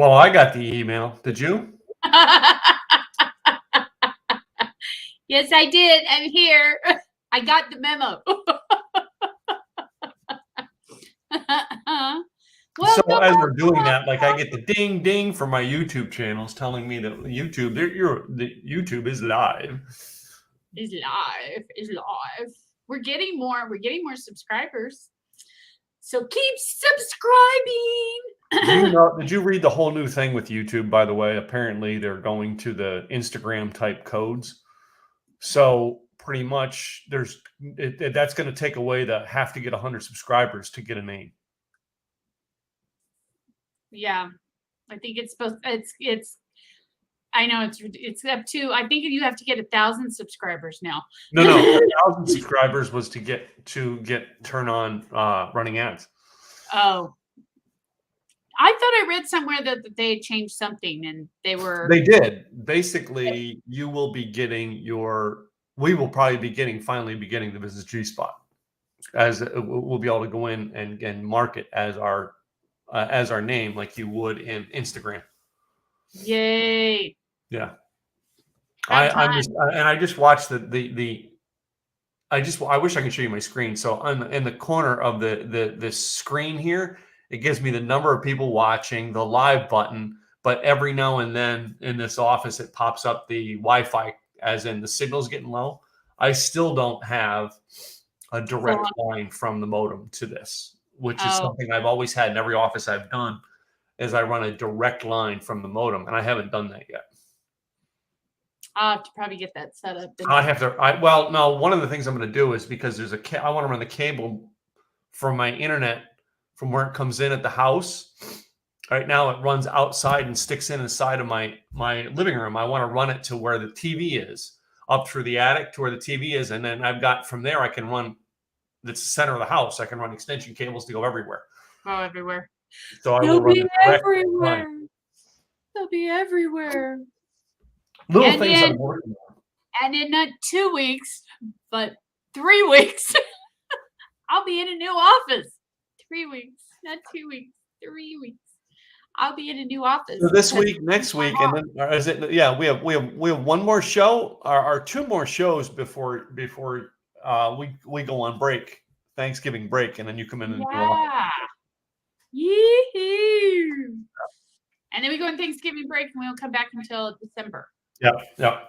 Well, I got the email. Did you? Yes, I did. I'm here. I got the memo. So as we're doing that, like I get the ding ding from my YouTube channels telling me that YouTube is live. Is live. We're getting more subscribers. So keep subscribing. Did you read the whole new thing with YouTube, by the way? Apparently they're going to the Instagram type codes. So pretty much that's going to take away the have to get 100 subscribers to get a name. Yeah. I think it's supposed it's I know it's up to, I think you have to get 1,000 subscribers now. No, 1,000 subscribers was to get turn on running ads. Oh, I thought I read somewhere that they changed something and they did. Basically, we will probably finally be getting the Business G spot, as we'll be able to go in and market as our name like you would in Instagram. Yay. Yeah. I just watched I wish I could show you my screen. So in the corner of the screen here, it gives me the number of people watching, the live button, but every now and then in this office it pops up the Wi-Fi, as in the signal's getting low. I still don't have a direct line from the modem to this, which is something I've always had in every office I've done, is I run a direct line from the modem, and I haven't done that yet. I'll have to probably get that set up. No, one of the things I'm going to do is, because I want to run the cable from my internet from where it comes in at the house. Right now it runs outside and sticks in the side of my living room. I want to run it to where the TV is, up through the attic to where the TV is. And then I've got, from there, I can run, that's the center of the house, I can run extension cables to go everywhere. Oh, everywhere. So I will run the direct line. They'll be everywhere. Little things I'm working on. And in not 2 weeks, but 3 weeks, I'll be in a new office. 3 weeks, not 2 weeks, 3 weeks. I'll be in a new office. So this week, next week, and then is it? Yeah, we have one more show, or 2 more shows before we go on break, Thanksgiving break, and then you come in and do Yee-hoo. And then we go on Thanksgiving break, and we won't come back until December. Yeah.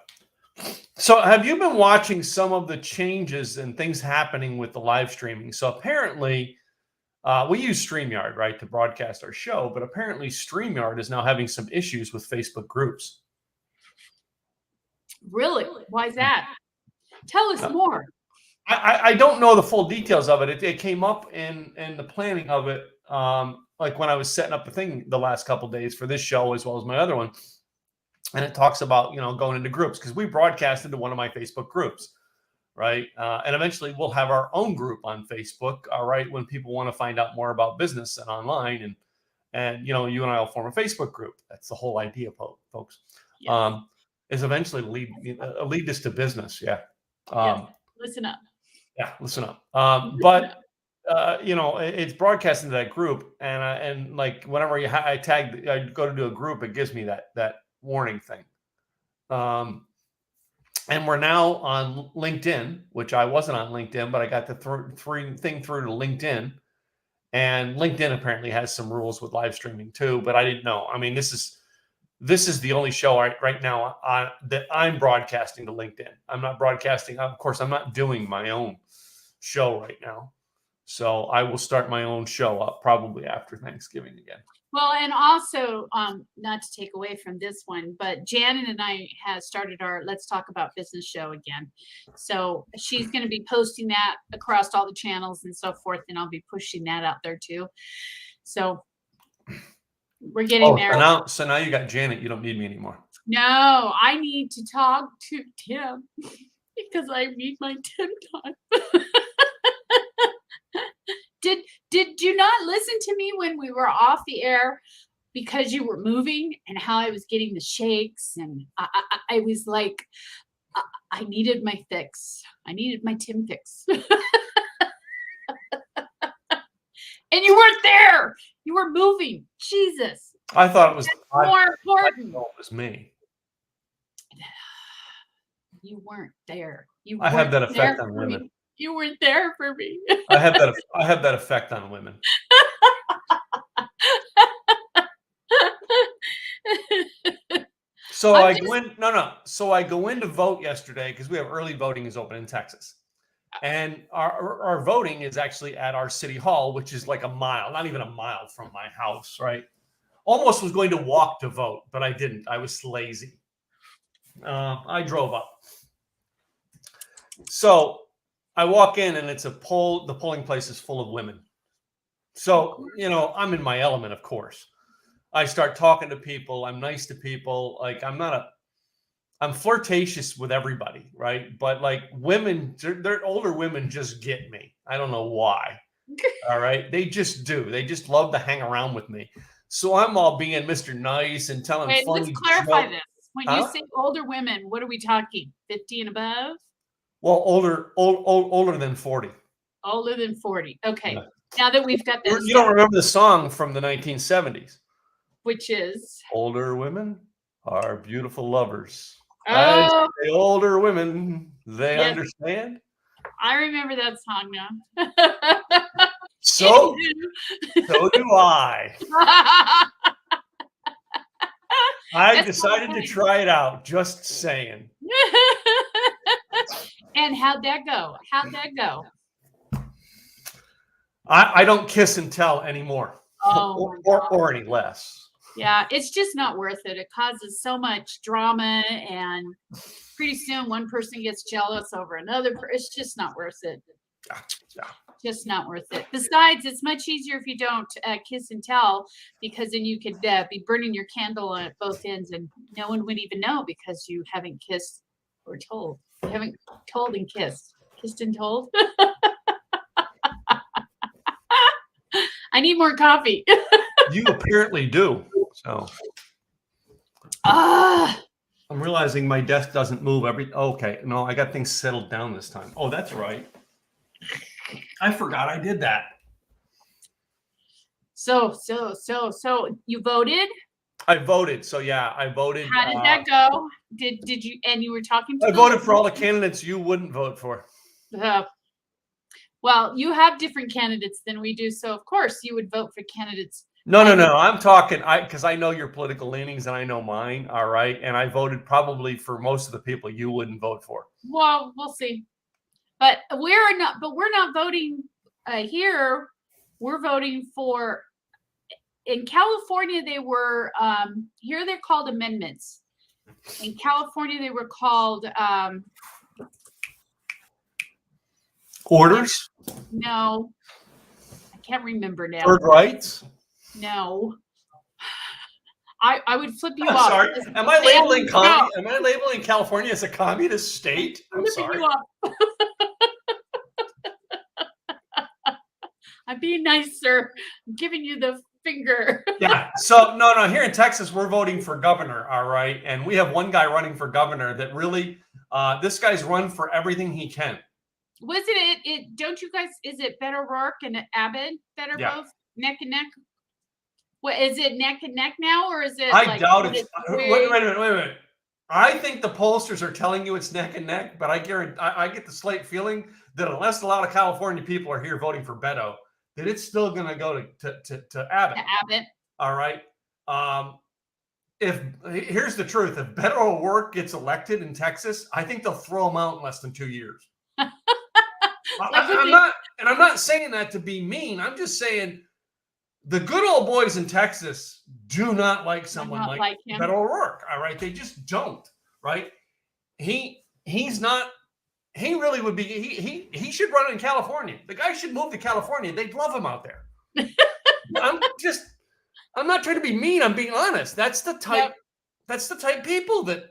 So have you been watching some of the changes and things happening with the live streaming? So apparently, we use StreamYard, right, to broadcast our show, but apparently StreamYard is now having some issues with Facebook groups. Really? Why is that? Tell us more. I don't know the full details of it. It came up in the planning of it, like when I was setting up the thing the last couple of days for this show as well as my other one. And it talks about, going into groups, because we broadcast into one of my Facebook groups, right? And eventually we'll have our own group on Facebook, all right, when people want to find out more about business and online. And you and I will form a Facebook group. That's the whole idea, folks. Yes. Is eventually lead this to business. Yeah. Listen up. Yeah, listen up. But it's broadcast into that group, and like whenever I go to do a group, it gives me that warning thing. And we're now on LinkedIn, which I wasn't on LinkedIn, but I got the thing through to LinkedIn, and LinkedIn apparently has some rules with live streaming too, but I didn't know. I mean, this is the only show right now that I'm broadcasting to LinkedIn. I'm not broadcasting. Of course, I'm not doing my own show right now. So I will start my own show up probably after Thanksgiving again. Well, and also, not to take away from this one, but Janet and I have started our Let's Talk About Business show again. So she's going to be posting that across all the channels and so forth, and I'll be pushing that out there too. So we're getting there. So now you got Janet. You don't need me anymore. No, I need to talk to Tim because I need my Tim time. Did you not listen to me when we were off the air because you were moving and how I was getting the shakes, and I was like, I needed my fix. I needed my Tim fix. And you weren't there. You were moving. Jesus. I thought it was More important. it was me. You weren't there. You I have weren't that there effect on for women. me. You weren't there for me. I have that effect on women. So I go in. No. So I go in to vote yesterday because we have early voting is open in Texas, and our voting is actually at our city hall, which is like a mile, not even a mile from my house. Right. Almost was going to walk to vote, but I didn't. I was lazy. I drove up. So I walk in and it's the polling place is full of women. So, I'm in my element, of course. I start talking to people. I'm nice to people. Like I'm flirtatious with everybody, right? But like women, they're older women just get me. I don't know why. All right. They just do. They just love to hang around with me. So I'm all being Mr. Nice and telling Wait, let's funny clarify jokes. this. When you say older women, what are we talking? 50 and above? Well, older than 40. Older than 40. Okay. Yeah. Now that we've got this. You don't remember the song from the 1970s? Which is? Older women are beautiful lovers. I Oh, say older women, they yes. understand. I remember that song now. So do I. I decided to try it out, just saying. And how'd that go? I don't kiss and tell anymore. Oh, or any less. Yeah, it's just not worth it. It causes so much drama, and pretty soon one person gets jealous over another. It's just not worth it. Yeah. Just not worth it. Besides, it's much easier if you don't kiss and tell, because then you could be burning your candle at both ends and no one would even know because you haven't kissed or told. You haven't told and kissed. Kissed and told. I need more coffee. You apparently do. So I'm realizing my desk doesn't move okay. No, I got things settled down this time. Oh, that's right. I forgot I did that. So you voted? I voted. So yeah, I voted. How did that go? Did you, and you were talking to I voted for all the candidates you wouldn't vote for. Well, you have different candidates than we do, so of course you would vote for candidates. No. I'm talking because I know your political leanings and I know mine. All right, and I voted probably for most of the people you wouldn't vote for. Well, we'll see. But we're not voting here. We're voting for. In California, they were here. They're called amendments. In California, they were called orders. No, I can't remember now. Third rights. No, I would flip you off. Sorry, am I labeling California as a communist state? I'm sorry. You off. I'm being nice, sir. I'm giving you the finger. Yeah. So no. Here in Texas, we're voting for governor. All right, and we have one guy running for governor that really, this guy's run for everything he can. Wasn't it? Don't you guys? Is it Beto O'Rourke and Abbott that are both neck and neck? What is it? Neck and neck now, or is it? I doubt it. Wait a minute. I think the pollsters are telling you it's neck and neck, but I get the slight feeling that unless a lot of California people are here voting for Beto, that it's still going to go to Abbott. To Abbott. All right. Here's the truth: if Beto O'Rourke gets elected in Texas, I think they'll throw him out in less than 2 years. I'm not saying that to be mean. I'm just saying the good old boys in Texas do not like someone like Beto O'Rourke. All right, they just don't. Right? He's not. He really would be. He should run in California. The guy should move to California. They'd love him out there. I'm not trying to be mean. I'm being honest. That's the type. Yep. That's the type of people that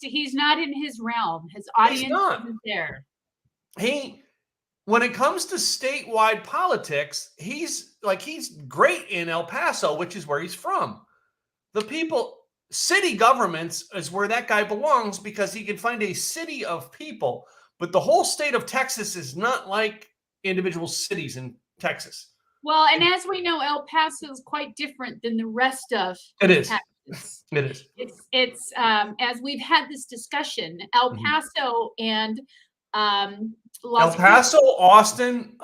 he's not in his realm. His audience isn't there. When it comes to statewide politics, he's great in El Paso, which is where he's from. City governments is where that guy belongs because he can find a city of people. But the whole state of Texas is not like individual cities in Texas. Well, and as we know, El Paso is quite different than the rest of It is. Texas. It is. It's as we've had this discussion, El Paso and El Paso, Austin,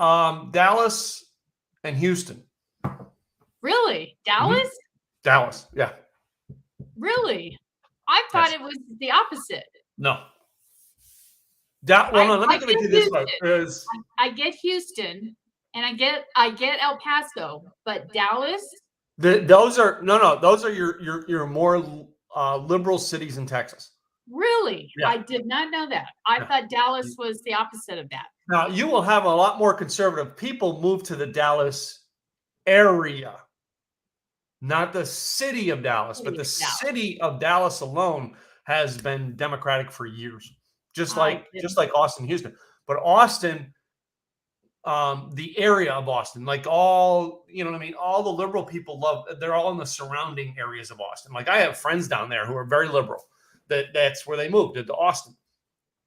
Dallas, and Houston. Really? Dallas? Dallas, yeah. Really? I thought it was the opposite. No. Well, no, let me give it to you this way. I get Houston and I get El Paso, but Dallas? Those are your more liberal cities in Texas. Really? Yeah. I did not know that. I thought Dallas was the opposite of that. Now, you will have a lot more conservative people move to the Dallas area, not the city of Dallas, but the city of Dallas alone has been Democratic for years, just like Austin, Houston. But Austin, the area of Austin, like all the liberal people they're all in the surrounding areas of Austin. Like I have friends down there who are very liberal. That's where they moved to Austin.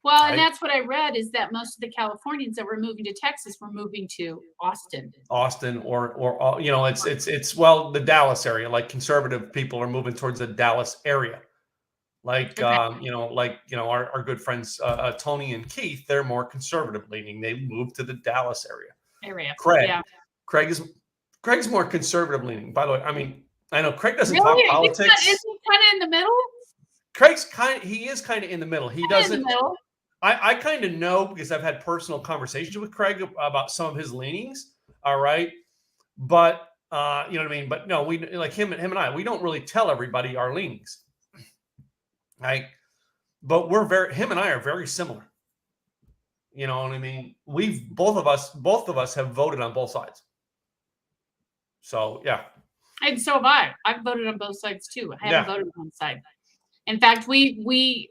Well, and that's what I read is that most of the Californians that were moving to Texas were moving to Austin. Austin or it's the Dallas area. Like conservative people are moving towards the Dallas area. Like our good friends Tony and Keith, they're more conservative leaning. They moved to the Dallas area. Craig's more conservative leaning. By the way, I mean I know Craig doesn't talk politics. Is he kind of in the middle? Craig's he is kind of in the middle. He doesn't. I kind of know because I've had personal conversations with Craig about some of his leanings. All right. But, you know what I mean? But no, we like him and I, we don't really tell everybody our leanings. Right. But him and I are very similar. You know what I mean? Both of us have voted on both sides. So, yeah. And so have I. I've voted on both sides too. I haven't voted on one side. In fact, we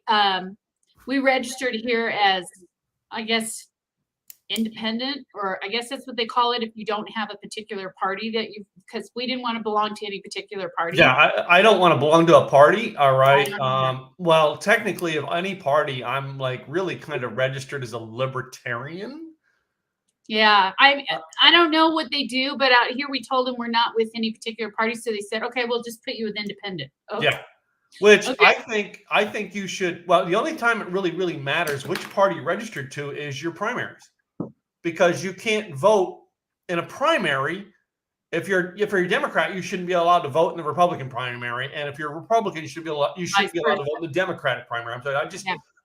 registered here as, I guess, independent, or I guess that's what they call it if you don't have a particular party because we didn't want to belong to any particular party. Yeah, I don't want to belong to a party. All right. Well, technically, of any party, I'm like really kind of registered as a libertarian. Yeah, I don't know what they do, but out here we told them we're not with any particular party, so they said, okay, we'll just put you with independent. Okay. Yeah. Which I think you should. Well, the only time it really matters which party you're registered to is your primaries, because you can't vote in a primary if you're a Democrat. You shouldn't be allowed to vote in the Republican primary, and if you're a Republican, you shouldn't be allowed to vote in the Democratic primary. I'm sorry,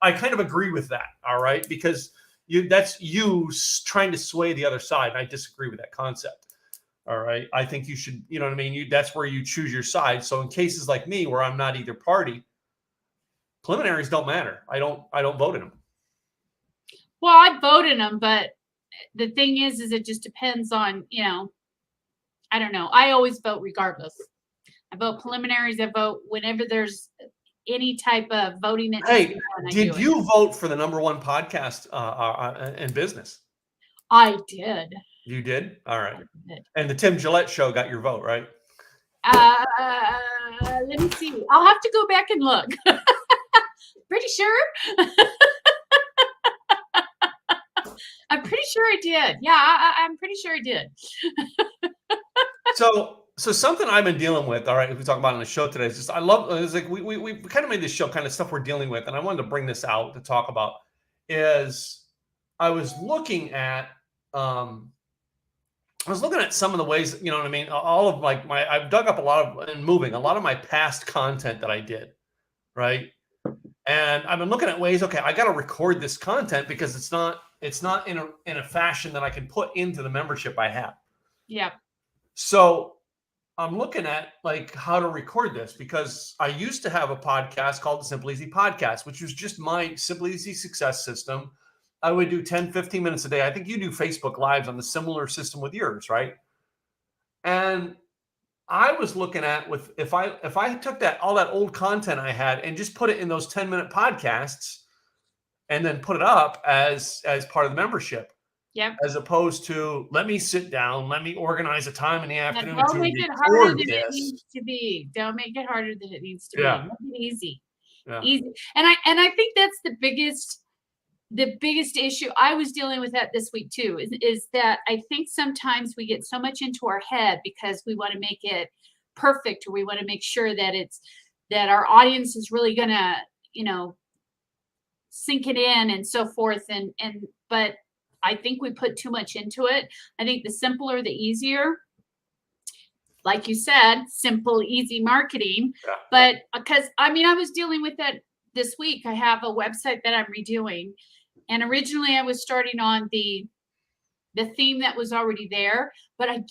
I kind of agree with that. All right, because that's you trying to sway the other side. And I disagree with that concept. All right. I think you should, you know what I mean? That's where you choose your side. So in cases like me, where I'm not either party, preliminaries don't matter. I don't vote in them. Well, I vote in them, but the thing is it just depends on, I don't know. I always vote regardless. I vote preliminaries. I vote whenever there's any type of voting. Did you vote for the #1 podcast in business? I did. You did? All right. And the Tim Gillette show got your vote, right? Let me see. I'll have to go back and look. Pretty sure. I'm pretty sure I did. Yeah, I'm pretty sure I did. So something I've been dealing with, all right, if we talk about on the show today, is just it's like we kind of made this show kind of stuff we're dealing with, and I wanted to bring this out to talk about. Is I was looking at some of the ways, you know what I mean? All of I've dug up a lot of my past content that I did, right? And I've been looking at ways, okay, I got to record this content because it's not in a fashion that I can put into the membership I have. Yeah. So I'm looking at how to record this, because I used to have a podcast called the Simple Easy Podcast, which was just my Simple Easy success system. I would do 10, 15 minutes a day. I think you do Facebook Lives on the similar system with yours, right? And I was looking at if I took all that old content I had and just put it in those 10-minute podcasts and then put it up as part of the membership. Yep. As opposed to let me sit down, let me organize a time in the afternoon. Don't make it harder than it needs to be. Don't make it harder than it needs to be. Make it easy. Yeah. Easy. And I think that's the biggest the biggest issue I was dealing with that this week too is that I think sometimes we get so much into our head because we want to make it perfect, or we want to make sure that that our audience is really gonna, sink it in and so forth. But I think we put too much into it. I think the simpler, the easier. Like you said, simple, easy marketing. Yeah. But because I was dealing with that this week. I have a website that I'm redoing. And originally I was starting on the theme that was already there, but when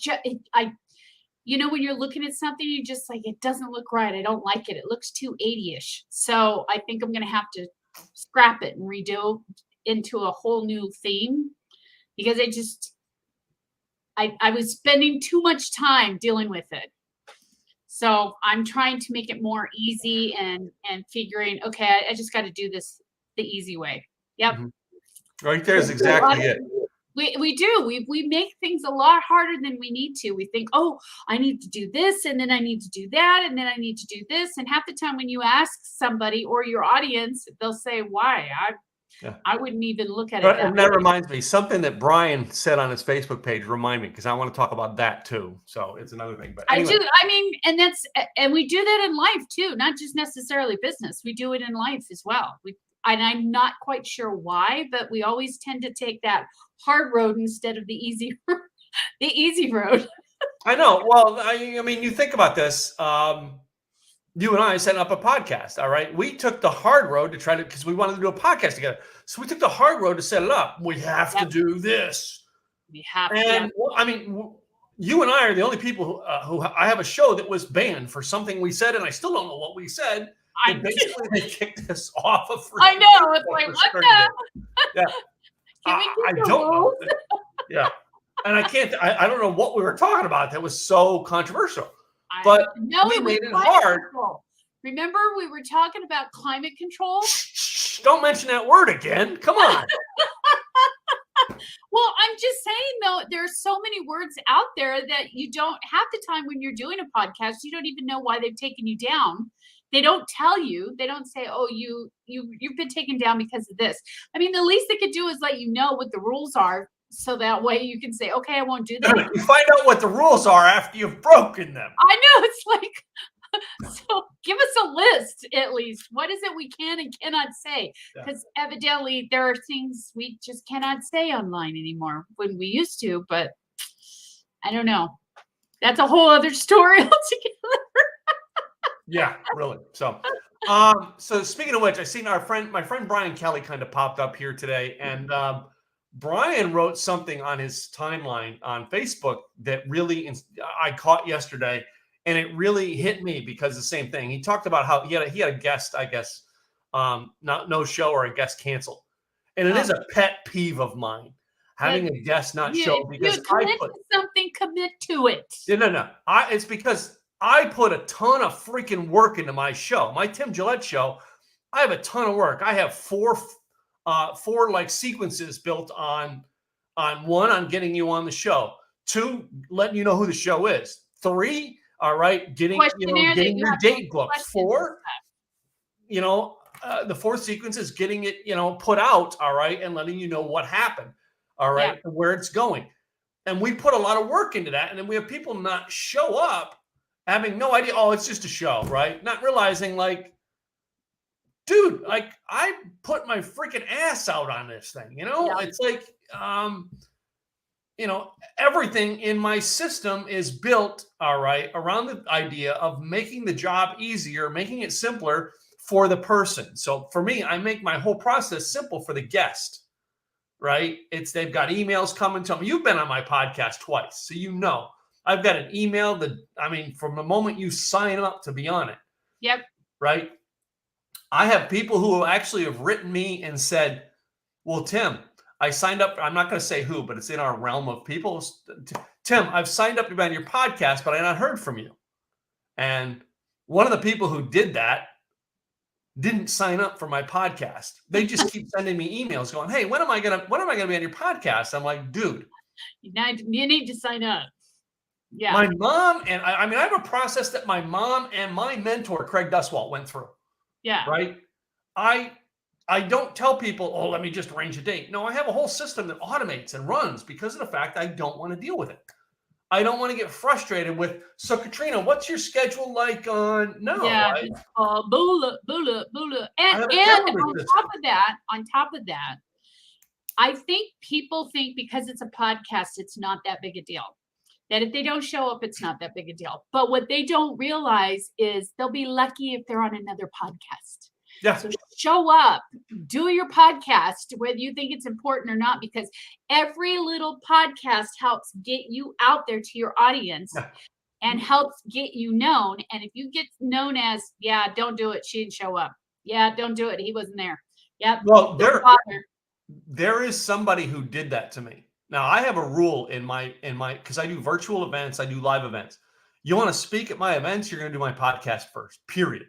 you're looking at something, you just like, it doesn't look right. I don't like it. It looks too 80-ish. So I think I'm going to have to scrap it and redo into a whole new theme, because I was spending too much time dealing with it. So I'm trying to make it more easy and figuring, okay, I just got to do this the easy way. Yep. Mm-hmm. Right there is exactly it. We do. We make things a lot harder than we need to. We think, oh, I need to do this, and then I need to do that, and then I need to do this. And half the time when you ask somebody or your audience, they'll say, why? I wouldn't even look at it. And that reminds me, something that Brian said on his Facebook page, remind me, because I want to talk about that too. So it's another thing. But anyway. And we do that in life too, not just necessarily business. We do it in life as well. And I'm not quite sure why, but we always tend to take that hard road instead of the easy road. I know. Well, I mean, you think about this. You and I set up a podcast. All right. We took the hard road to because we wanted to do a podcast together. So we took the hard road to set it up. We have to do this. We have to. And I mean, you and I are the only people who I have a show that was banned for something we said, and I still don't know what we said. Basically, they kicked us off of. I know. It's like, what the? Yeah. I don't know. Yeah. And I can't. I don't know what we were talking about that was so controversial. But we made it hard. Control. Remember, we were talking about climate control? Shh, don't mention that word again. Come on. Well, I'm just saying, though, there are so many words out there that you don't have the time when you're doing a podcast. You don't even know why they've taken you down. They don't tell you. They don't say, oh, you've been taken down because of this. I mean, the least they could do is let you know what the rules are. So that way you can say, okay, I won't do that. You find out what the rules are after you've broken them. I know. It's like, so give us a list at least. What is it we can and cannot say? Because evidently there are things we just cannot say online anymore when we used to, but I don't know. That's a whole other story altogether. Yeah, really. So, so speaking of which, I seen my friend Brian Kelly kind of popped up here today, and Brian wrote something on his timeline on Facebook that really I caught yesterday, and it really hit me because the same thing. He talked about how he had a guest, I guess, no show or a guest canceled, and it is a pet peeve of mine having a guest not show because commit to it. No. It's because I put a ton of freaking work into my show, my Tim Gillette show. I have a ton of work. I have four like sequences built on one, on getting you on the show, 2, letting you know who the show is, 3, all right, getting your date booked, 4, the 4th sequence is getting it, put out, all right, and letting you know what happened, all right, and where it's going. And we put a lot of work into that, and then we have people not show up having no idea, oh, it's just a show, right? Not realizing, like, dude, like, I put my freaking ass out on this thing, It's like, everything in my system is built, all right, around the idea of making the job easier, making it simpler for the person. So for me, I make my whole process simple for the guest, right? They've got emails coming to them. You've been on my podcast twice, so I've got an email from the moment you sign up to be on it. Yep. Right? I have people who actually have written me and said, well, Tim, I signed up. I'm not going to say who, but it's in our realm of people. Tim, I've signed up to be on your podcast, but I not heard from you. And one of the people who did that didn't sign up for my podcast. They just keep sending me emails going, hey, when am I going to be on your podcast? I'm like, dude, you need to sign up. Yeah. My mom and I have a process that my mom and my mentor, Craig Duswalt, went through. Yeah. Right. I I don't tell people, oh, let me just arrange a date. No, I have a whole system that automates and runs because of the fact I don't want to deal with it. I don't want to get frustrated with, so Katrina, what's your schedule like on, no, Yeah, just boola, boola, boola. I And have a and calendar on system. top of that, I think people think because it's a podcast, it's not that big a deal. That if they don't show up, it's not that big a deal. But what they don't realize is they'll be lucky if they're on another podcast. Yeah. So show up, do your podcast, whether you think it's important or not, because every little podcast helps get you out there to your audience Yeah. and helps get you known. And if you get known as, yeah, don't do it, she didn't show up. Yeah, don't do it, he wasn't there. Yep. Well, Don't bother. there is somebody who did that to me. Now I have a rule in my because I do virtual events, I do live events. You want to speak at my events, you're going to do my podcast first. Period.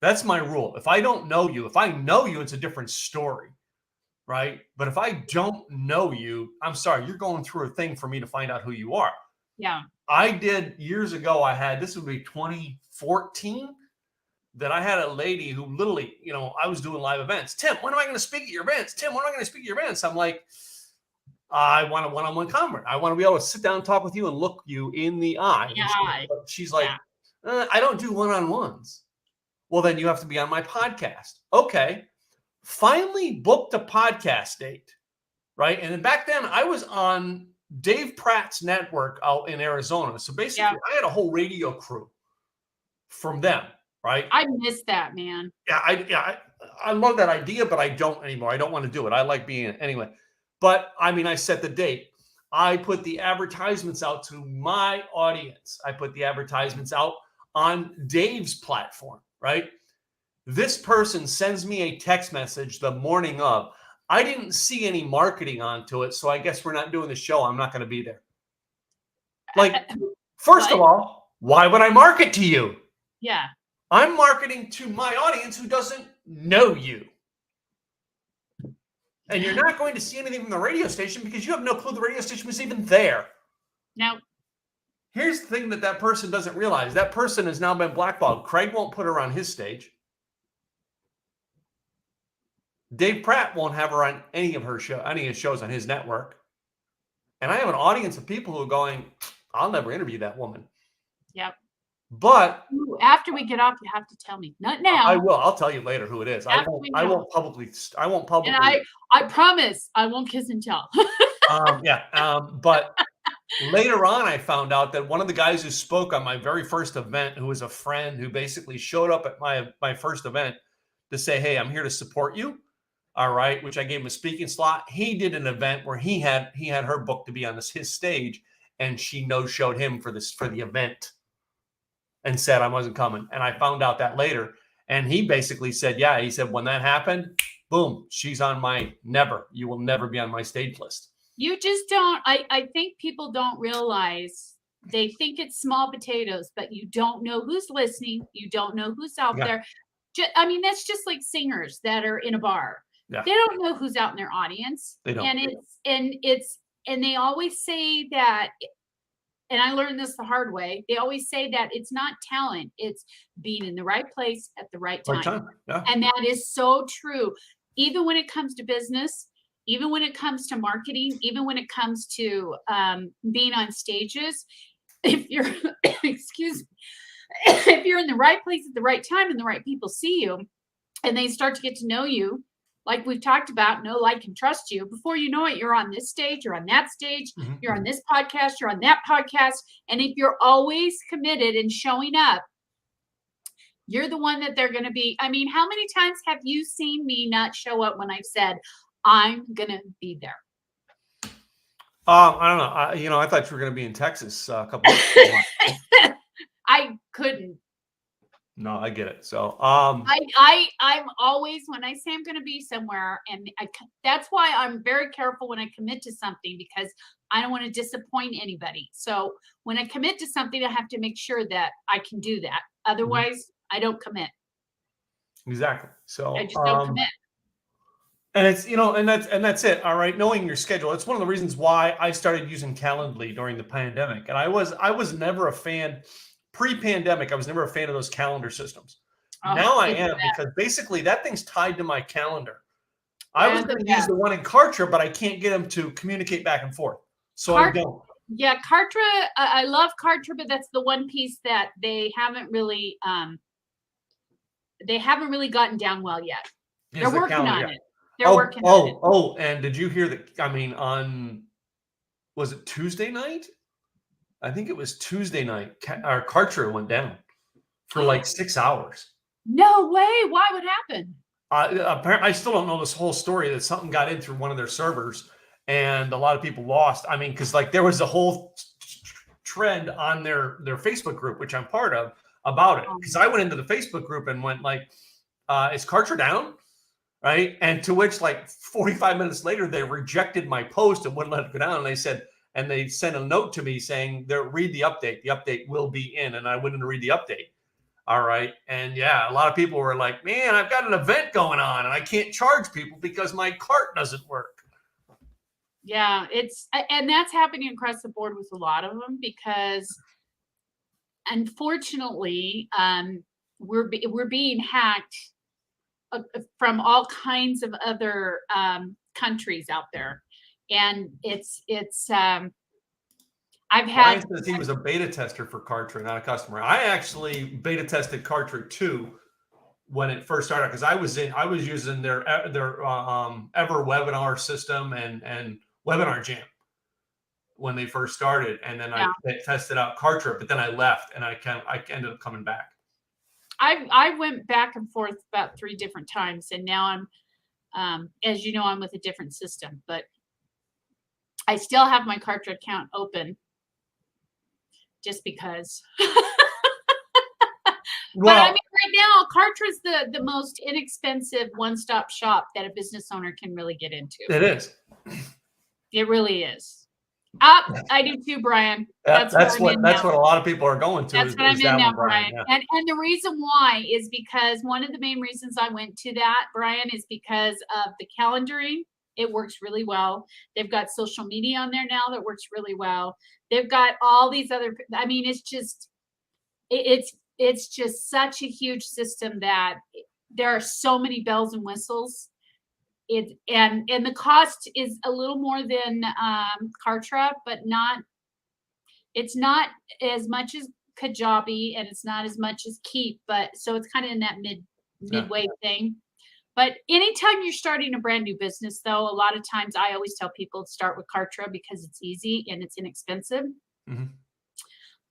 That's my rule. If I don't know you, if I know you, it's a different story, right? But if I don't know you, I'm sorry, you're going through a thing for me to find out who you are. Yeah. I did years ago. I had, this would be 2014, that I had a lady who literally, I was doing live events. Tim, when am I going to speak at your events? Tim, when am I going to speak at your events? I'm like, I want a one-on-one conference. I want to be able to sit down and talk with you and look you in the eye. Yeah. She's like, I don't do one-on-ones. Well, then you have to be on my podcast. Okay. Finally booked a podcast date, right? And then back then I was on Dave Pratt's network out in Arizona. So basically I had a whole radio crew from them, right? I miss that, man. Yeah, I love that idea, but I don't anymore. I don't want to do it. I like being it anyway. But I mean, I set the date. I put the advertisements out to my audience. I put the advertisements out on Dave's platform, right? This person sends me a text message the morning of. I didn't see any marketing onto it, so I guess we're not doing the show. I'm not going to be there. Like, first of all, why would I market to you? Yeah. I'm marketing to my audience who doesn't know you. And you're not going to see anything from the radio station because you have no clue the radio station was even there. No. Here's the thing that person doesn't realize. That person has now been blackballed. Craig won't put her on his stage. Dave Pratt won't have her on any of his shows on his network. And I have an audience of people who are going, I'll never interview that woman. Yep. But after we get off, you have to tell me. Not now. I will. I'll tell you later who it is. I won't publicly. And I promise I won't kiss and tell. But later on, I found out that one of the guys who spoke on my very first event, who was a friend who basically showed up at my first event to say, hey, I'm here to support you. All right. Which I gave him a speaking slot. He did an event where he had her booked to be on his stage, and she no-showed him for the event and said I wasn't coming. And I found out that later. And he basically said, yeah, he said, when that happened, boom, she's on you will never be on my stage list. You just don't, I think people don't realize, they think it's small potatoes, but you don't know who's listening. You don't know who's out there. I mean, that's just like singers that are in a bar. Yeah. They don't know who's out in their audience. They don't. And they always say that, and I learned this the hard way. They always say that it's not talent, it's being in the right place at the right time. Yeah. And that is so true. Even when it comes to business, even when it comes to marketing, even when it comes to being on stages, if you're, if you're in the right place at the right time and the right people see you and they start to get to know you, like we've talked about, know, like, and trust you. Before you know it, you're on this stage, you're on that stage, you're on this podcast, you're on that podcast. And if you're always committed and showing up, you're the one that they're going to be. I mean, how many times have you seen me not show up when I've said, I'm going to be there? I don't know. I thought you were going to be in Texas a couple of weeks ago. I couldn't. No, I get it. So, I'm always, when I say I'm going to be somewhere, and that's why I'm very careful when I commit to something, because I don't want to disappoint anybody. So when I commit to something, I have to make sure that I can do that. Otherwise, I don't commit. Exactly. So I just don't commit. And it's, and that's it. All right. Knowing your schedule. It's one of the reasons why I started using Calendly during the pandemic. And I was never a fan. Pre-pandemic, I was never a fan of those calendar systems. Now I am, because basically that thing's tied to my calendar. I was going to use the one in Kartra, but I can't get them to communicate back and forth. So I don't. Yeah, Kartra, I love Kartra, but that's the one piece that they haven't really gotten down well yet. They're working on it. They're working on it. Oh, and did you hear that? I mean, was it Tuesday night? I think it was Tuesday night. Our Kartra went down for like 6 hours. No way. Why? What happened? Apparently, I still don't know this whole story, that something got in through one of their servers and a lot of people lost. I mean, because like there was a whole trend on their Facebook group, which I'm part of, about it. Because I went into the Facebook group and went like, is Kartra down? Right. And to which like 45 minutes later, they rejected my post and wouldn't let it go down. And they said, and they sent a note to me saying, read the update. The update will be in. And I wouldn't read the update. All right. And yeah, a lot of people were like, man, I've got an event going on and I can't charge people because my cart doesn't work. Yeah, and that's happening across the board with a lot of them, because unfortunately, we're being hacked from all kinds of other countries out there. And I've had. Brian says he was a beta tester for Kartra, not a customer. I actually beta tested Kartra 2 when it first started, because I was using their Ever webinar system and Webinar Jam when they first started, and then I tested out Kartra, but then I left and I ended up coming back. I went back and forth about 3 different times, and now I'm, as you know, I'm with a different system, but I still have my Kartra account open just because. But I mean, right now, Kartra is the most inexpensive one-stop shop that a business owner can really get into. It is. It really is. I do too, Brian. That's what a lot of people are going to. That's what I'm in now, Brian. Yeah. And the reason why is because one of the main reasons I went to that, Brian, is because of the calendaring. It works really well. They've got social media on there now that works really well. They've got all these other, I mean, it's just such a huge system that there are so many bells and whistles. And the cost is a little more than Kartra, but it's not as much as Kajabi, and it's not as much as Keep, but so it's kind of in that midway thing. But anytime you're starting a brand new business, though, a lot of times I always tell people to start with Kartra because it's easy and it's inexpensive. Mm-hmm.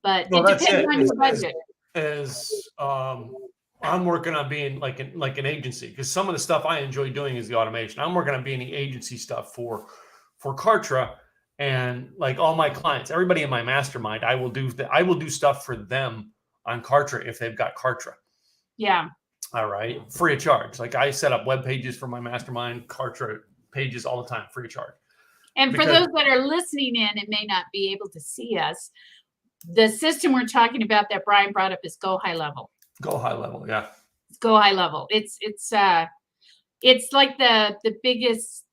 But it depends on your budget. I'm working on being like an agency, because some of the stuff I enjoy doing is the automation. I'm working on being the agency stuff for Kartra, and like all my clients, everybody in my mastermind, I will do stuff for them on Kartra if they've got Kartra. Yeah. All right. Free of charge. Like I set up web pages for my mastermind, Kartra pages all the time, free of charge. And for those that are listening in and may not be able to see us, the system we're talking about that Brian brought up is Go High Level. Go High Level, yeah. Go High Level. It's like the biggest.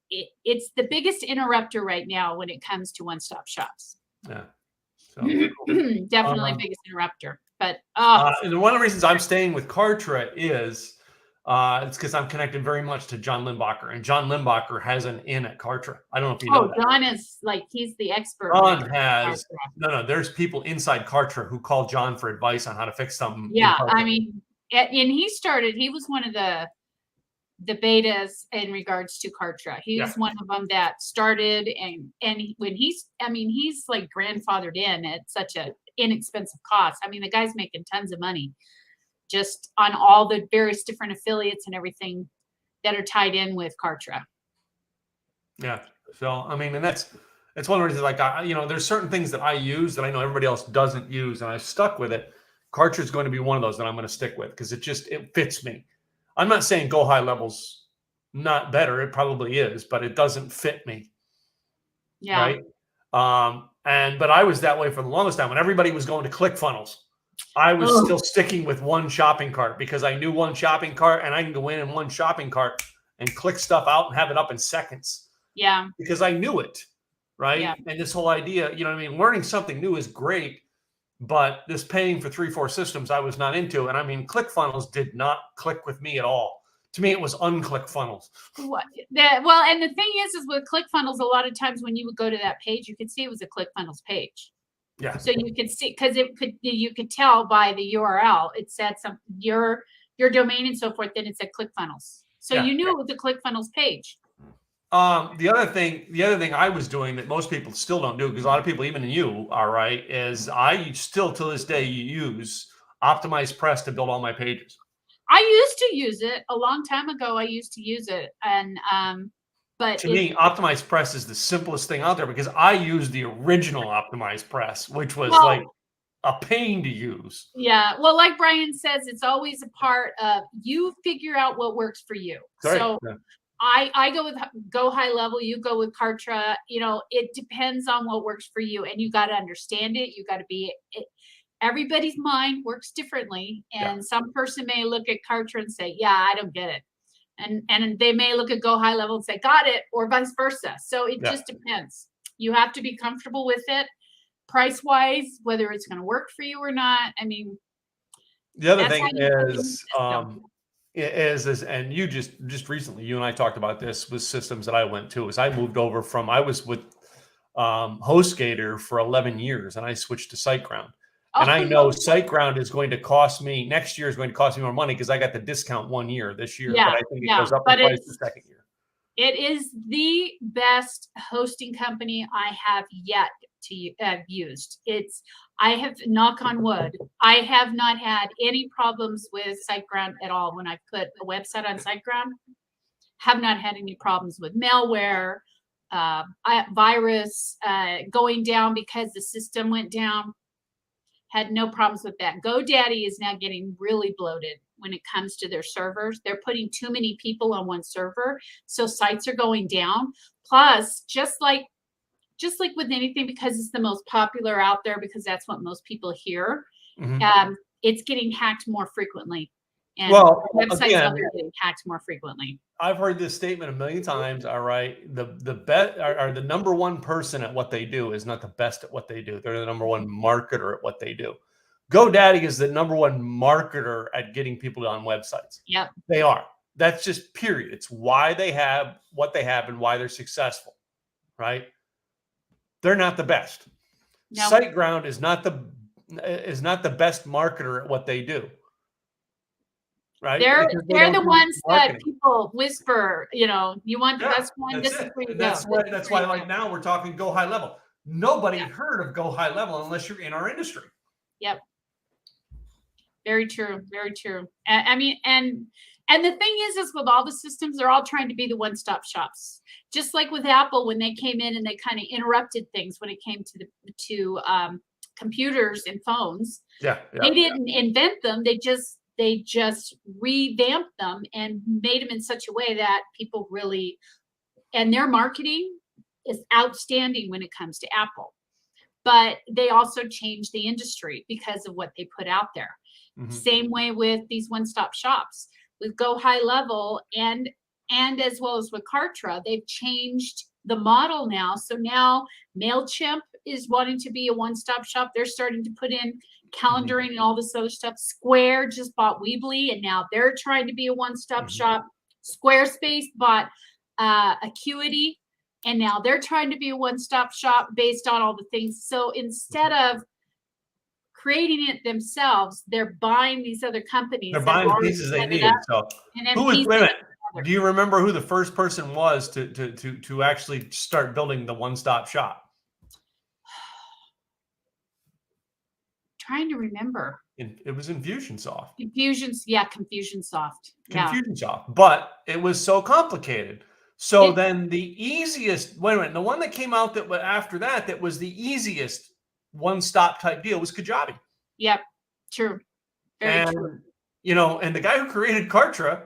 It's the biggest interrupter right now when it comes to one-stop shops. Yeah. So, definitely biggest interrupter. But and one of the reasons I'm staying with Kartra is it's because I'm connected very much to John Limbacher, and John Limbacher has an in at Kartra. I don't know if you know that. John is like, he's the expert. John has no. There's people inside Kartra who call John for advice on how to fix something. Yeah, I mean, and he was one of the betas in regards to Kartra. He was one of them that started, and when he's like grandfathered in at such a inexpensive cost. I mean, the guy's making tons of money just on all the various different affiliates and everything that are tied in with Kartra. Yeah. So, I mean, and it's one of the reasons, like, there's certain things that I use that I know everybody else doesn't use, and I've stuck with it. Kartra is going to be one of those that I'm going to stick with because it fits me. I'm not saying Go High Level's not better. It probably is, but it doesn't fit me. Yeah. Right. But I was that way for the longest time. When everybody was going to ClickFunnels, I was still sticking with one shopping cart because I knew one shopping cart, and I can go in one shopping cart and click stuff out and have it up in seconds. Yeah. Because I knew it. Right. Yeah. And this whole idea, learning something new is great, but this paying for 3-4 systems I was not into. And I mean, ClickFunnels did not click with me at all To me, it was unclick funnels. Well, and the thing is with ClickFunnels, a lot of times when you would go to that page, you could see it was a ClickFunnels page. Yeah. So you could see, because you could tell by the URL, it said your domain and so forth, then it said ClickFunnels. So Yeah. you knew it was a ClickFunnels page. The other thing I was doing that most people still don't do, because a lot of people, even you, all right, is I still to this day use Optimized Press to build all my pages. I used to use it a long time ago. I used to use it, and but to me, Optimized Press is the simplest thing out there, because I use the original Optimized Press, which was like a pain to use. Yeah. Well, like Brian says, it's always a part of you figure out what works for you. Sorry. So Yeah. I go with Go High Level. You go with Kartra. You know, it depends on what works for you, and you got to understand it. You got to be it. Everybody's mind works differently, and some person may look at Kartra and say, "Yeah, I don't get it," and they may look at Go High Level and say, "Got it," or vice versa. So it just depends. You have to be comfortable with it, price wise, whether it's going to work for you or not. I mean, the other thing is, and you just recently, you and I talked about this with systems that I went to. Is I moved over from, I was with HostGator for 11 years, and I switched to SiteGround. And I know SiteGround is going to cost me, next year is going to cost me more money, because I got the discount 1 year this year, but I think it goes up in price the second year. It is the best hosting company I have yet to have used. I have, knock on wood, I have not had any problems with SiteGround at all. When I put a website on SiteGround, have not had any problems with malware, virus going down because the system went down. Had no problems with that. GoDaddy is now getting really bloated when it comes to their servers. They're putting too many people on one server, so sites are going down. Plus, just like with anything, because it's the most popular out there, because that's what most people hear, it's getting hacked more frequently. And websites are getting hacked more frequently. I've heard this statement a million times. All right, the best are the number one person at what they do is not the best at what they do. They're the number one marketer at what they do. GoDaddy is the number one marketer at getting people on websites. Yep, they are. That's just period. It's why they have what they have and why they're successful. Right? They're not the best. No. SiteGround is not the best marketer at what they do. Right? They're the ones that people whisper, you know, you want the best one, this is where you go. That's why like now we're talking Go High Level. Nobody heard of Go High Level unless you're in our industry. Yep. Very true. Very true. I mean, and the thing is with all the systems, they're all trying to be the one-stop shops. Just like with Apple, when they came in and they kind of interrupted things when it came to computers and phones. They didn't invent them. They just revamped them and made them in such a way that people really, and their marketing is outstanding when it comes to Apple. But they also changed the industry because of what they put out there. Same way with these one-stop shops. With Go High Level and as well as with Kartra, they've changed the model now. So now MailChimp is wanting to be a one-stop shop. They're starting to put in calendaring and all this other stuff. Square just bought Weebly, and now they're trying to be a one-stop shop. Squarespace bought Acuity, and now they're trying to be a one-stop shop based on all the things. So instead of creating it themselves, they're buying these other companies. They're buying the pieces they need. So do you remember who the first person was to actually start building the one-stop shop? Trying to remember. It was Infusionsoft. Confusionsoft. Confusionsoft, but it was so complicated. So then the easiest, the one that came out that after that was the easiest one-stop type deal was Kajabi. Yep, true. Very true. You know, and the guy who created Kartra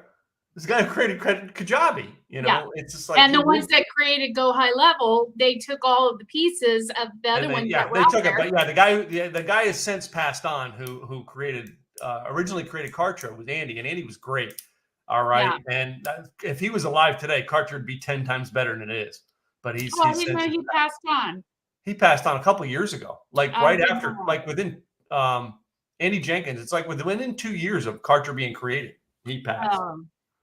is the guy who created Kajabi. You know, it's just like, and the ones that created Go High Level, they took all of the pieces of the other ones that were out there. The guy has since passed on who originally created Kartra was Andy, and Andy was great. All right, and if he was alive today, Kartra would be 10 times better than it is. But he passed on. He passed on a couple of years ago, right after, within Andy Jenkins. It's like within 2 years of Kartra being created, he passed.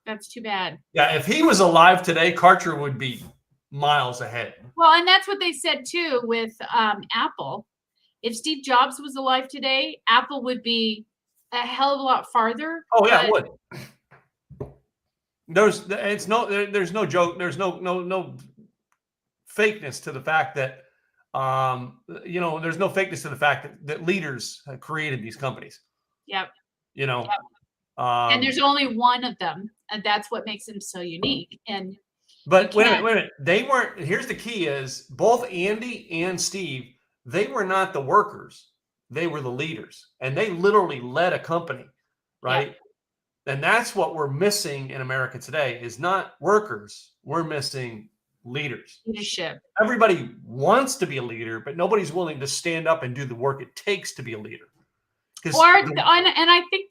That's too bad. Yeah, if he was alive today, Karcher would be miles ahead. Well, and that's what they said too with Apple. If Steve Jobs was alive today, Apple would be a hell of a lot farther. Oh yeah, it would. There's no joke. There's no fakeness to the fact that there's no fakeness to the fact that leaders have created these companies. Yep. Yep. And there's only one of them, and that's what makes them so unique. And but wait a minute. They weren't. Here's the key: is both Andy and Steve, they were not the workers. They were the leaders, and they literally led a company, right? Yep. And that's what we're missing in America today is not workers. We're missing leaders. Leadership. Everybody wants to be a leader, but nobody's willing to stand up and do the work it takes to be a leader. And I think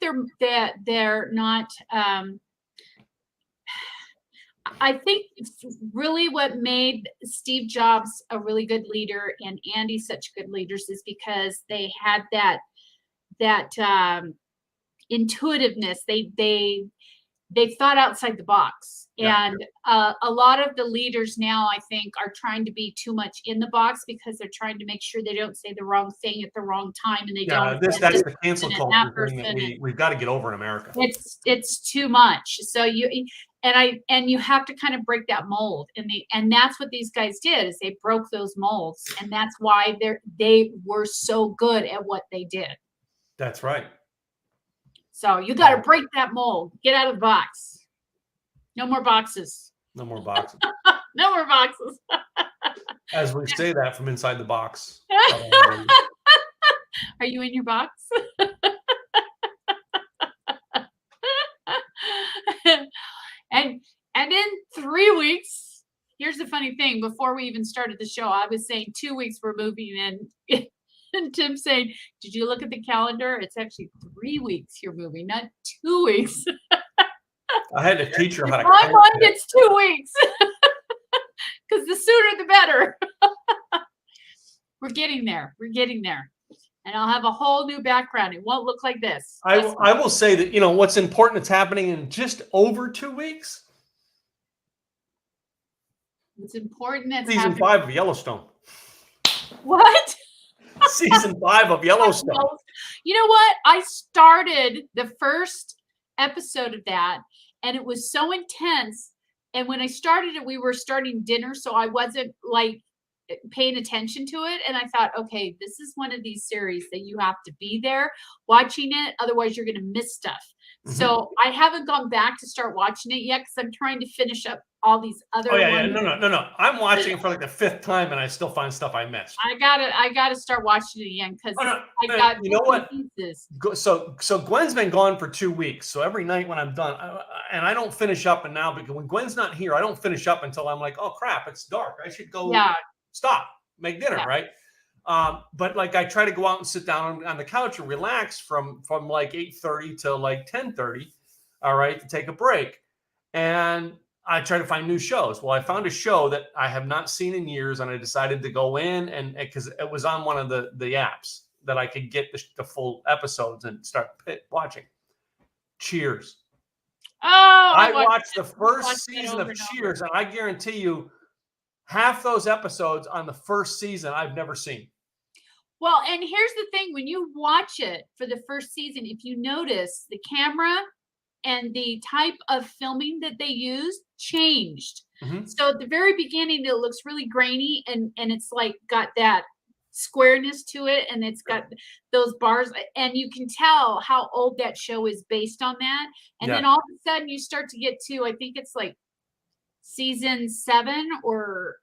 they're not. I think really what made Steve Jobs a really good leader and Andy such good leaders is because they had that intuitiveness. They thought outside the box. Yeah. And a lot of the leaders now, I think, are trying to be too much in the box because they're trying to make sure they don't say the wrong thing at the wrong time, and they don't. That's the cancel culture thing that we've got to get over in America. It's too much. So you have to kind of break that mold, and that's what these guys did is they broke those molds, and that's why they were so good at what they did. That's right. So you got to break that mold. Get out of the box. No more boxes. No more boxes. No more boxes. As we say that from inside the box. Are you in your box? And in 3 weeks, here's the funny thing. Before we even started the show, I was saying 2 weeks we're moving in. And Tim saying, did you look at the calendar? It's actually 3 weeks you're moving, not 2 weeks. I had to teach her how to count. My mind, it's 2 weeks. Because the sooner the better. We're getting there. We're getting there. And I'll have a whole new background. It won't look like this. I will say that, what's important that's happening in just over 2 weeks. What's important that's Season 5 of Yellowstone. What? Season 5 of Yellowstone. You know what? I started the first episode of that, and it was so intense. And when I started it, we were starting dinner, so I wasn't like paying attention to it. And I thought, okay, this is one of these series that you have to be there watching it. Otherwise, you're going to miss stuff. Mm-hmm. So I haven't gone back to start watching it yet because I'm trying to finish up all these other ones. No. I'm watching it for like the 5th time, and I still find stuff I missed. I gotta start watching it again because I got. You know what? So Gwen's been gone for 2 weeks. So every night when I'm done, and I don't finish up. And now because when Gwen's not here, I don't finish up until I'm like, oh crap, it's dark. I should go. Yeah. Stop, make dinner, right? But like I try to go out and sit down on the couch and relax from like 8:30 to like 10:30, all right, to take a break. And I try to find new shows. Well, I found a show that I have not seen in years, and I decided to go in and because it was on one of the apps that I could get the full episodes and start watching. Cheers. Oh, I watched the first season of Cheers, and I guarantee you, half those episodes on the first season I've never seen. Well, and here's the thing. When you watch it for the first season, if you notice the camera and the type of filming that they used changed. Mm-hmm. So at the very beginning, it looks really grainy and it's like got that squareness to it. And it's got those bars and you can tell how old that show is based on that. And then all of a sudden you start to get to, I think it's like season 7 or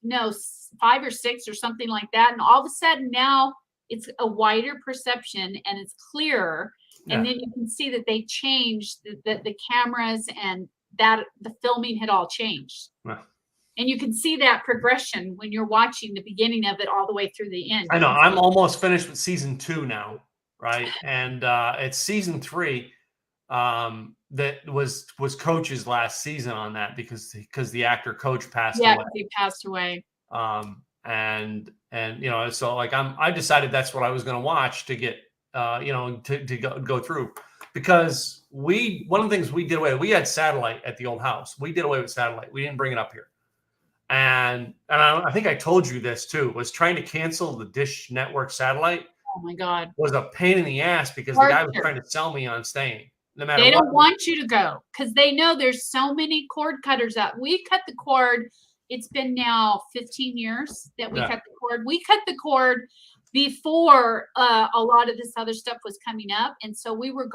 no 5 or 6 or something like that, and all of a sudden now it's a wider perception and it's clearer, and then you can see that they changed the cameras and that the filming had all changed. And you can see that progression when you're watching the beginning of it all the way through the end. I know. I'm almost finished with season 2 now, right? And it's season 3 that was Coach's last season on that because the actor Coach passed away. Yeah, he passed away. And so like I decided that's what I was going to watch to get to go through, because one of the things we did away with, we had satellite at the old house. We did away with satellite. We didn't bring it up here. And I think I told you this too, was trying to cancel the Dish Network satellite. Oh my God. Was a pain in the ass because the guy was trying to sell me on staying. No matter they what. don't want you to go because they know there's so many cord cutters out. We cut the cord. It's been now 15 years that we cut the cord. We cut the cord before a lot of this other stuff was coming up. And so I was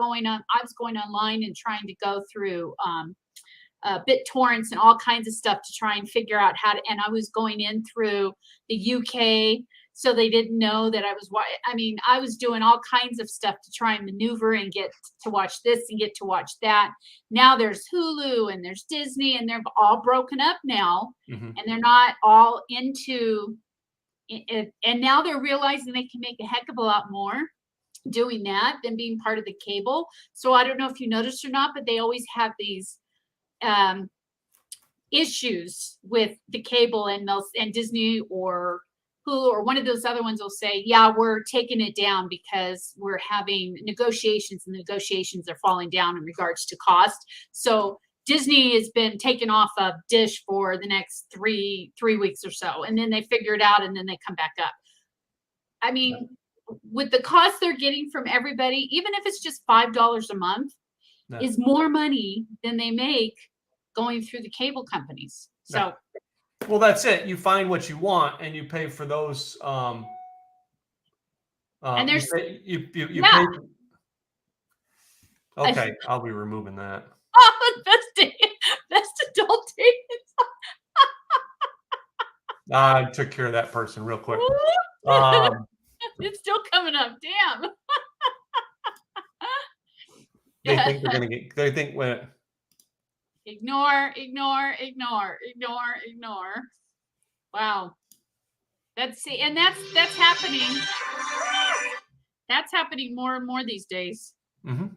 going online and trying to go through BitTorrents and all kinds of stuff to try and figure out and I was going in through the UK. So they didn't know that I was doing all kinds of stuff to try and maneuver and get to watch this and get to watch that. Now there's Hulu and there's Disney, and they're all broken up now, and they're not all into it. And now they're realizing they can make a heck of a lot more doing that than being part of the cable. So I don't know if you noticed or not, but they always have these issues with the cable, and Disney or Hulu or one of those other ones will say, yeah, we're taking it down because we're having negotiations, and the negotiations are falling down in regards to cost. So Disney has been taken off of Dish for the next three weeks or so, and then they figure it out, and then they come back up. I mean, with the cost they're getting from everybody, even if it's just $5 a month, is more money than they make going through the cable companies. So. Well, that's it. You find what you want, and you pay for those. And there's you pay. Okay, I'll be removing that. Oh, best adult dating. I took care of that person real quick. It's still coming up. Damn. They think they're gonna get. They think when. Ignore. Wow. That's happening. That's happening more and more these days. I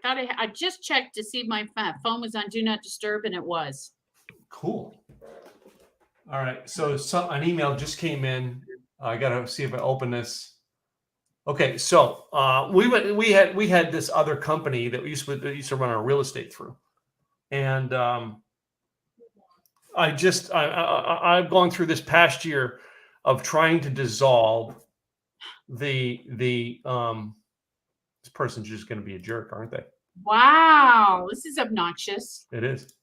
thought I just checked to see if my phone was on Do Not Disturb, and it was. Cool. All right. So an email just came in. I gotta see if I open this. Okay, so we had this other company that we used to run our real estate through, and I've gone through this past year of trying to dissolve this person's just going to be a jerk, aren't they? Wow, this is obnoxious. It is.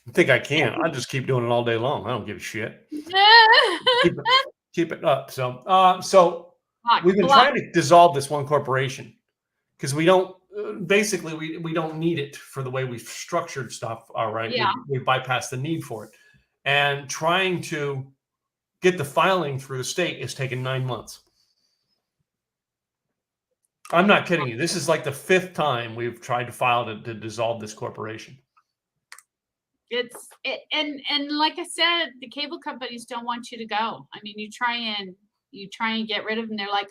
I think I can. I'll just keep doing it all day long. I don't give a shit. keep it up. So we've been trying to dissolve this one corporation because we don't we don't need it for the way we've structured stuff. All right. Yeah. We bypass the need for it. And trying to get the filing through the state is taking 9 months. I'm not kidding you. This is like the 5th time we've tried to file to dissolve this corporation. And like I said, the cable companies don't want you to go. I mean, you try and get rid of them. They're like,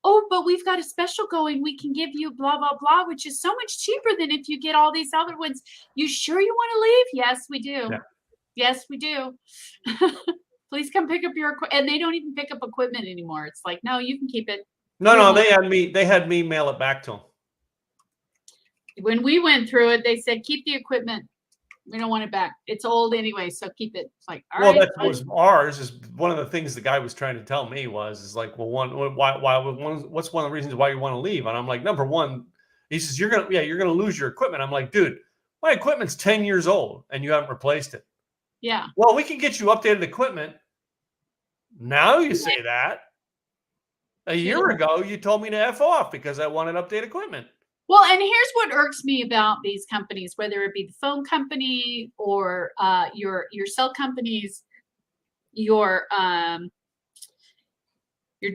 oh, but we've got a special going. We can give you blah, blah, blah, which is so much cheaper than if you get all these other ones. You sure you want to leave? Yes, we do. Yeah. Yes, we do. Please come pick up your equipment. And they don't even pick up equipment anymore. It's like, no, you can keep it. No, they had me mail it back to them. When we went through it, they said, keep the equipment. We don't want it back. It's old anyway, so keep it. It's like, all right. Well, that was ours. Is one of the things the guy was trying to tell me is like, well, what's one of the reasons why you want to leave? And I'm like, number one, he says, you're gonna lose your equipment. I'm like, dude, my equipment's 10 years old and you haven't replaced it. Yeah. Well, we can get you updated equipment. Now you say that. A year ago, you told me to F off because I wanted updated equipment. Well, and here's what irks me about these companies, whether it be the phone company or your cell companies, your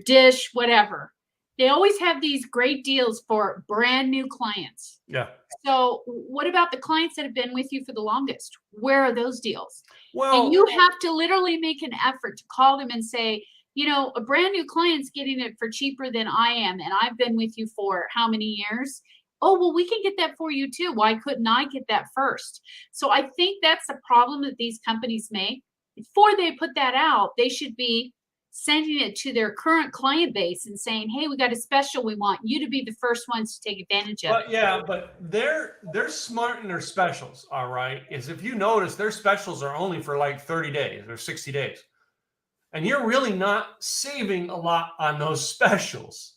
Dish, whatever. They always have these great deals for brand new clients. Yeah. So what about the clients that have been with you for the longest? Where are those deals? Well, and you have to literally make an effort to call them and say, a brand new client's getting it for cheaper than I am, and I've been with you for how many years? oh, well, we can get that for you too. Why couldn't I get that first? So I think that's the problem that these companies make. Before they put that out, they should be sending it to their current client base and saying, hey, we got a special. We want you to be the first ones to take advantage of it. But yeah, but they're smart in their specials, all right? Is if you notice their specials are only for like 30 days or 60 days. And you're really not saving a lot on those specials.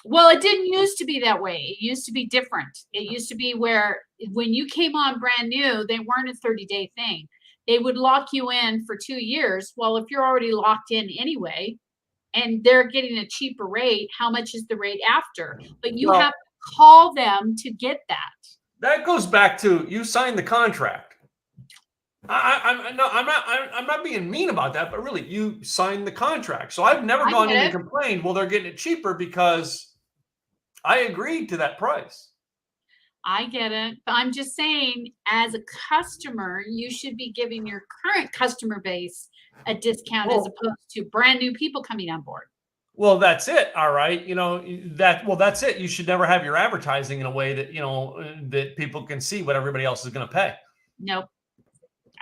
Well, it didn't used to be that way. It used to be different. It used to be where when you came on brand new, they weren't a 30-day thing. They would lock you in for 2 years. Well, if you're already locked in anyway, and they're getting a cheaper rate, how much is the rate after? But you have to call them to get that. That goes back to you signed the contract. I'm not being mean about that, but really, you signed the contract. So I've never gone in and complained, well, they're getting it cheaper because I agreed to that price. I get it. But I'm just saying, as a customer, you should be giving your current customer base a discount as opposed to brand new people coming on board. Well, that's it. All right. That's it. You should never have your advertising in a way that, that people can see what everybody else is going to pay. Nope.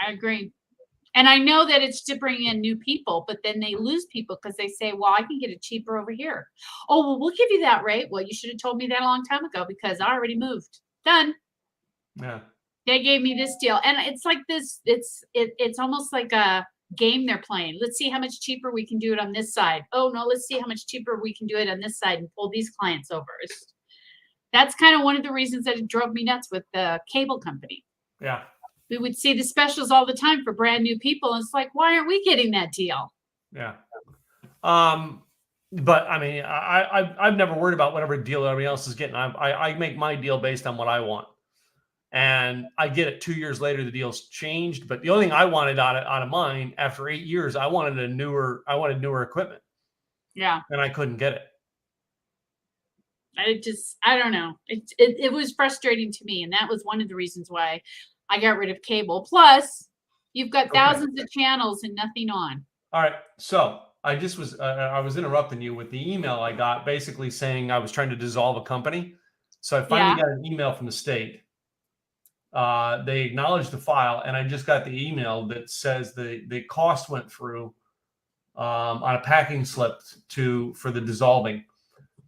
I agree. And I know that it's to bring in new people, but then they lose people because they say, well, I can get it cheaper over here. Oh, well, we'll give you that rate. Well, you should have told me that a long time ago because I already moved. Done. Yeah. They gave me this deal. And it's like this, it's almost like a game they're playing. Let's see how much cheaper we can do it on this side. Oh no, let's see how much cheaper we can do it on this side and pull these clients over. That's kind of one of the reasons that it drove me nuts with the cable company. Yeah. We would see the specials all the time for brand new people. And it's like, why aren't we getting that deal? Yeah. But I mean, I've never worried about whatever deal everybody else is getting. I make my deal based on what I want. And I get it 2 years later, the deal's changed. But the only thing I wanted out of mine after 8 years, I wanted newer equipment. Yeah. And I couldn't get it. I don't know. It was frustrating to me. And that was one of the reasons why I got rid of cable. Plus, you've got thousands of channels and nothing on. All right. So I was interrupting you with the email I got basically saying I was trying to dissolve a company. So I finally got an email from the state. They acknowledged the file, and I just got the email that says the cost went through on a packing slip for the dissolving.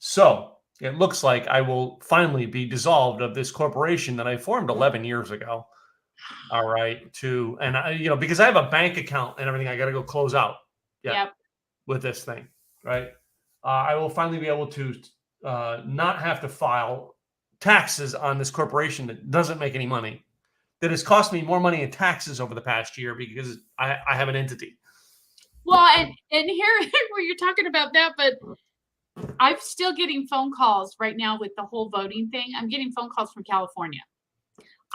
So it looks like I will finally be dissolved of this corporation that I formed 11 years ago. All right. Because I have a bank account and everything, I got to go close out. Yep. With this thing. Right. I will finally be able to not have to file taxes on this corporation that doesn't make any money, that has cost me more money in taxes over the past year because I have an entity. Well, and here where you're talking about that, but I'm still getting phone calls right now with the whole voting thing. I'm getting phone calls from California.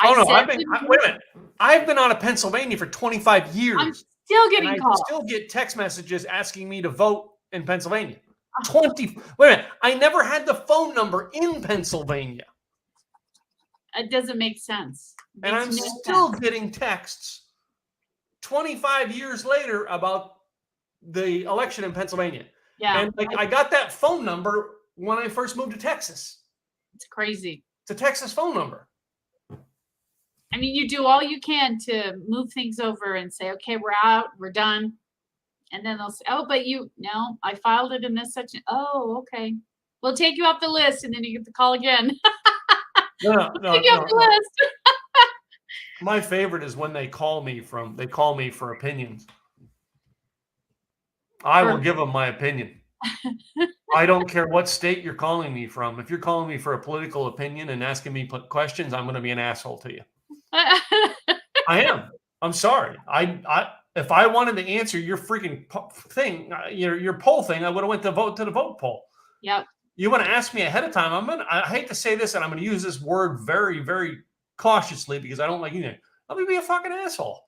Wait a minute. I've been out of Pennsylvania for 25 years. I'm still getting calls. I still get text messages asking me to vote in Pennsylvania. Wait a minute. I never had the phone number in Pennsylvania. It doesn't make sense. And I'm still getting texts 25 years later about the election in Pennsylvania. Yeah. And I got that phone number when I first moved to Texas. It's crazy. It's a Texas phone number. I mean, you do all you can to move things over and say, okay, we're out, we're done. And then they'll say, oh, but I filed it in this section. Oh, okay. We'll take you off the list. And then you get the call again. No. Take you off the list. My favorite is when they call me for opinions. I will give them my opinion. I don't care what state you're calling me from. If you're calling me for a political opinion and asking me questions, I'm going to be an asshole to you. I am. I'm sorry. If I wanted to answer your freaking thing, your poll thing, I would have went to the vote poll. Yep. You want to ask me ahead of time? I hate to say this, and I'm going to use this word very, very cautiously because I don't like you. Let me be a fucking asshole.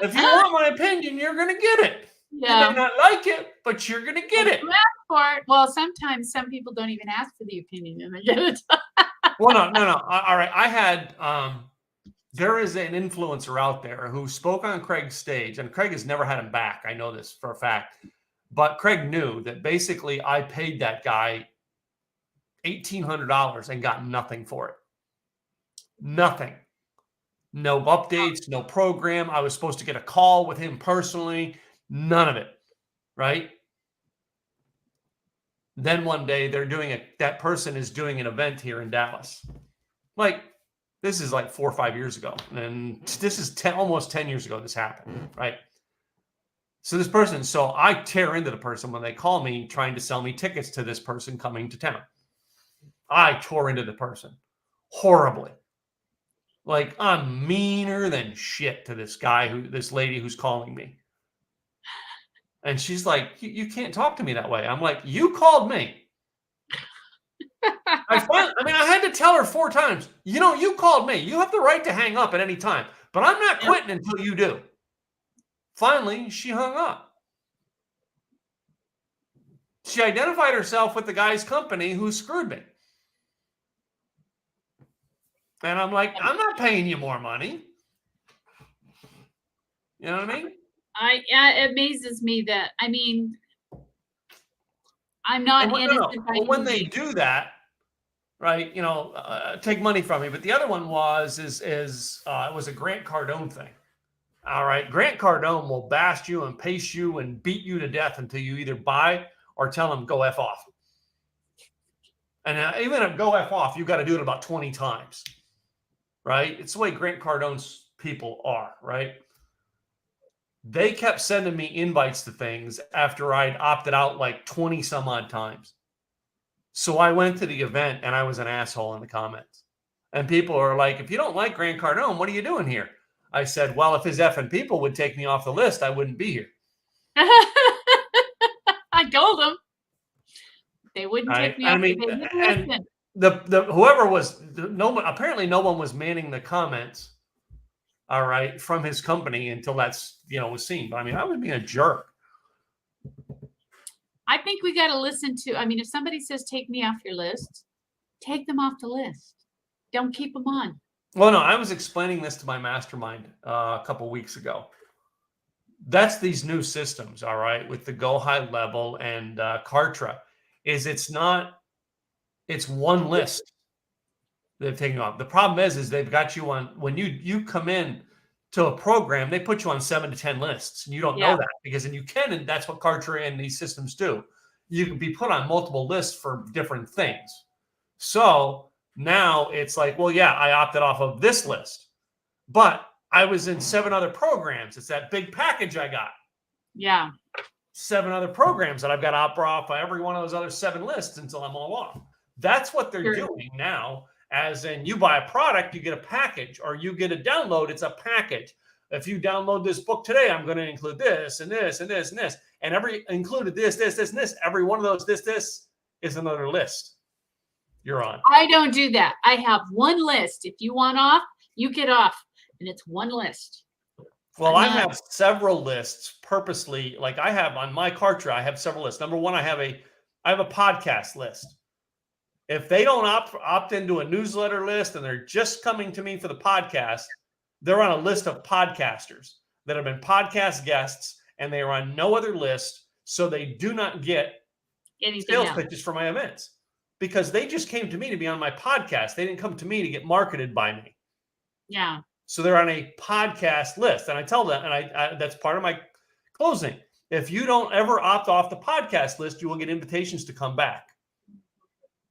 If you want my opinion, you're going to get it. Yeah. You may not like it, but you're going to get it. Well, sometimes some people don't even ask for the opinion and they get it. Well, no. All right. I had, there is an influencer out there who spoke on Craig's stage, and Craig has never had him back. I know this for a fact. But Craig knew that basically I paid that guy $1,800 and got nothing for it. Nothing. No updates, no program. I was supposed to get a call with him personally. None of it. Right? Then one day that person is doing an event here in Dallas. Like, this is like 4 or 5 years ago. And this is almost 10 years ago this happened. Right? So I tear into the person when they call me trying to sell me tickets to this person coming to town. I tore into the person horribly. Like, I'm meaner than shit to this lady who's calling me. And she's like, you can't talk to me that way. I'm like, you called me. I had to tell her 4 times, you called me. You have the right to hang up at any time, but I'm not quitting until you do. Finally, she hung up. She identified herself with the guy's company who screwed me. And I'm like, I'm not paying you more money. You know what I mean? It amazes me that, I'm not innocent. Well, when they do that, right, take money from me. But the other one was it was a Grant Cardone thing. All right, Grant Cardone will bash you and pace you and beat you to death until you either buy or tell him go F off. And even if go F off, you got to do it about 20 times. Right? It's the way Grant Cardone's people are, right? They kept sending me invites to things after I'd opted out like 20 some odd times. So I went to the event and I was an asshole in the comments. And people are like, if you don't like Grant Cardone, what are you doing here? I said, well, if his effing people would take me off the list, I wouldn't be here. I told them they wouldn't take me off. And whoever was apparently no one was manning the comments. All right, from his company until that's was seen. But I was being a jerk. I think we got to listen to. If somebody says take me off your list, take them off the list. Don't keep them on. Well, no, I was explaining this to my mastermind a couple of weeks ago. That's these new systems, all right, with the Go High Level and Kartra. It's one list they've taken off. The problem is they've got you on, when you come in to a program, they put you on 7 to 10 lists, and you don't know that and that's what Kartra and these systems do. You can be put on multiple lists for different things. So now it's like, well, yeah, I opted off of this list, but I was in 7 other programs. It's that big package I got. Yeah. 7 other programs that I've got to opt off by every one of those other 7 lists until I'm all off. That's what they're doing now. As in, you buy a product, you get a package, or you get a download, it's a package. If you download this book today, I'm going to include this and this and this and this. And included this, and this. Every one of those, this is another list you're on. I don't do that. I have one list. If you want off, you get off. And it's one list. Well, I have several lists purposely. Like I have on my Kartra, I have several lists. Number one, I have a podcast list. If they don't opt into a newsletter list and they're just coming to me for the podcast, they're on a list of podcasters that have been podcast guests, and they are on no other list, so they do not get sales pitches for my events because they just came to me to be on my podcast. They didn't come to me to get marketed by me. Yeah. So they're on a podcast list, and I tell them, and I that's part of my closing. If you don't ever opt off the podcast list, you will get invitations to come back.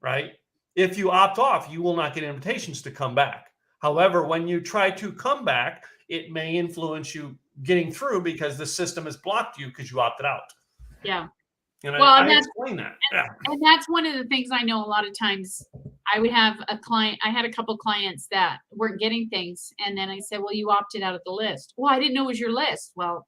Right? If you opt off, you will not get invitations to come back. However, when you try to come back, it may influence you getting through because the system has blocked you because you opted out. Yeah. And I explain that. And that's one of the things I know a lot of times. I would have a client, I had a couple clients that weren't getting things. And then I said, well, you opted out of the list. Well, I didn't know it was your list. Well,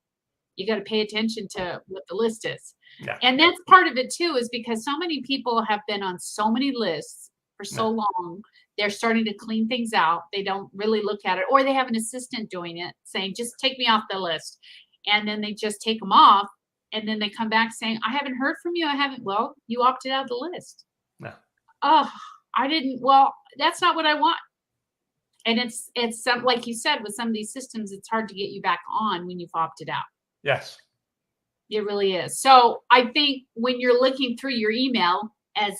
you got to pay attention to what the list is. Yeah. And that's part of it too, is because so many people have been on so many lists for so long, they're starting to clean things out. They don't really look at it, or they have an assistant doing it saying, just take me off the list. And then they just take them off. And then they come back saying, I haven't heard from you. I haven't. Well, you opted out of the list. No. Oh, I didn't. Well, that's not what I want. And it's some, like you said, with some of these systems, it's hard to get you back on when you've opted out. Yes. It really is. So I think when you're looking through your email as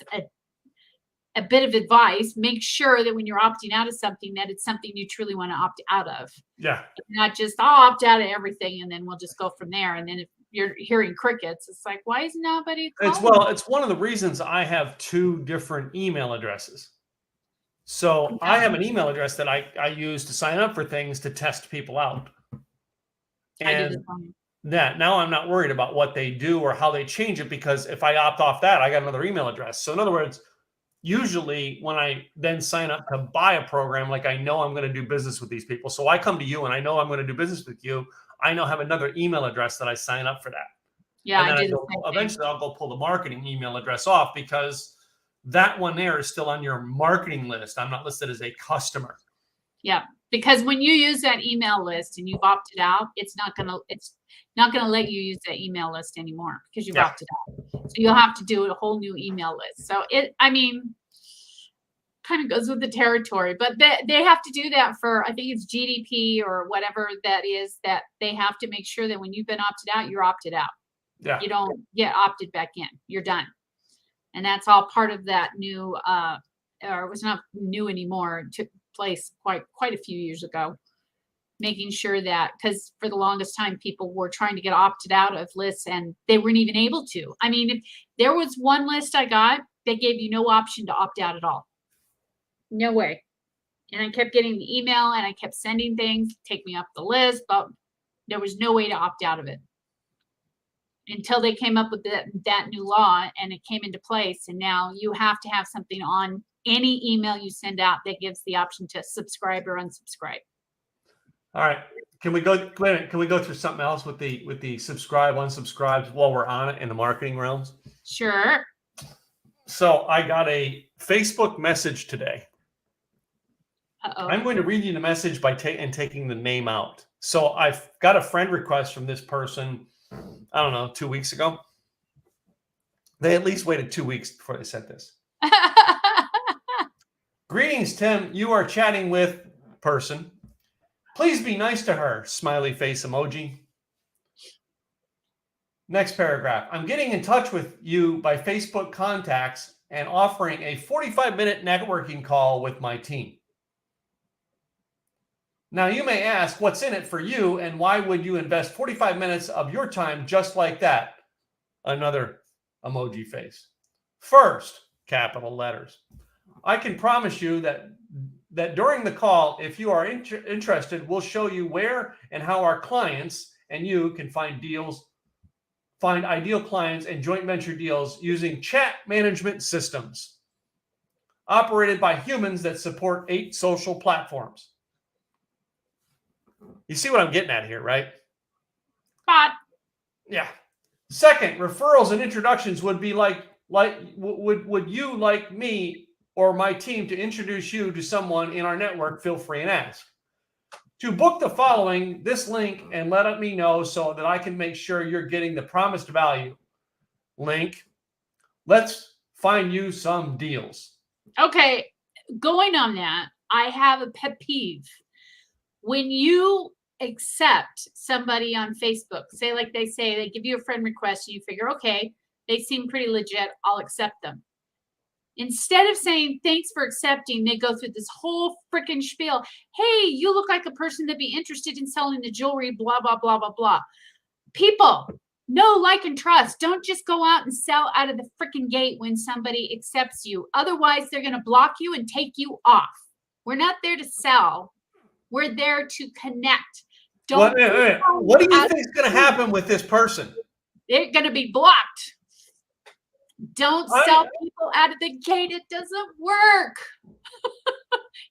a bit of advice. Make sure that when you're opting out of something, that it's something you truly want to opt out of. Yeah. Not just, I'll opt out of everything and then we'll just go from there. And then if you're hearing crickets, it's like, why is nobody calling? It's one of the reasons I have 2 different email addresses. So I have an email address that I use to sign up for things to test people out. I do the And same. that now I'm not worried about what they do or how they change it, because if I opt off that, I got another email address. So in other words, usually when I then sign up to buy a program, like I know I'm going to do business with these people. So I come to you and I know I'm going to do business with you. I now have another email address that I sign up for that. Yeah, And then I do the same thing. eventually I'll go pull the marketing email address off, because that one there is still on your marketing list. I'm not listed as a customer. Yeah, because when you use that email list and you've opted out, it's not gonna let you use that email list anymore because you've opted out. So you'll have to do a whole new email list. So kind of goes with the territory, but they have to do that for, I think it's GDP or whatever that is, that they have to make sure that when you've been opted out, you're opted out. Yeah. You don't get opted back in. You're done. And that's all part of that new, or it was not new anymore. It took place quite a few years ago, making sure that, because for the longest time people were trying to get opted out of lists and they weren't even able to. I mean, if there was one list I got, they gave you no option to opt out at all. No way. And I kept getting the email and I kept sending things, take me off the list, but there was no way to opt out of it until they came up with that new law and it came into place. And now you have to have something on any email you send out that gives the option to subscribe or unsubscribe. All right. Can we go through something else with the subscribe, unsubscribes while we're on it in the marketing realms? Sure. So I got a Facebook message today. Uh-oh. I'm going to read you the message by taking the name out. So I've got a friend request from this person, I don't know, 2 weeks ago. They at least waited 2 weeks before they sent this. Greetings, Tim. You are chatting with person. Please be nice to her. Smiley face emoji. Next paragraph. I'm getting in touch with you by Facebook contacts and offering a 45-minute networking call with my team. Now, you may ask, what's in it for you, and why would you invest 45 minutes of your time just like that? Another emoji face. First, capital letters. I can promise you that during the call, if you are interested, we'll show you where and how our clients and you can find ideal clients and joint venture deals using chat management systems operated by humans that support 8 social platforms. You see what I'm getting at here, right? Yeah. Second, referrals and introductions would be would you like me or my team to introduce you to someone in our network? Feel free and ask. To book the following, this link, and let me know so that I can make sure you're getting the promised value. Link. Let's find you some deals. Okay, going on that, I have a pet peeve. When you accept somebody on Facebook, say like they give you a friend request and you figure, okay, they seem pretty legit, I'll accept them. Instead of saying thanks for accepting, they go through this whole freaking spiel. Hey, you look like a person that'd be interested in selling the jewelry, blah, blah, blah, blah, blah. People, know, like, and trust. Don't just go out and sell out of the freaking gate when somebody accepts you. Otherwise, they're going to block you and take you off. We're not there to sell. We're there to connect. What do you think is going to happen with this person? They're going to be blocked. Don't sell people out of the gate. It doesn't work.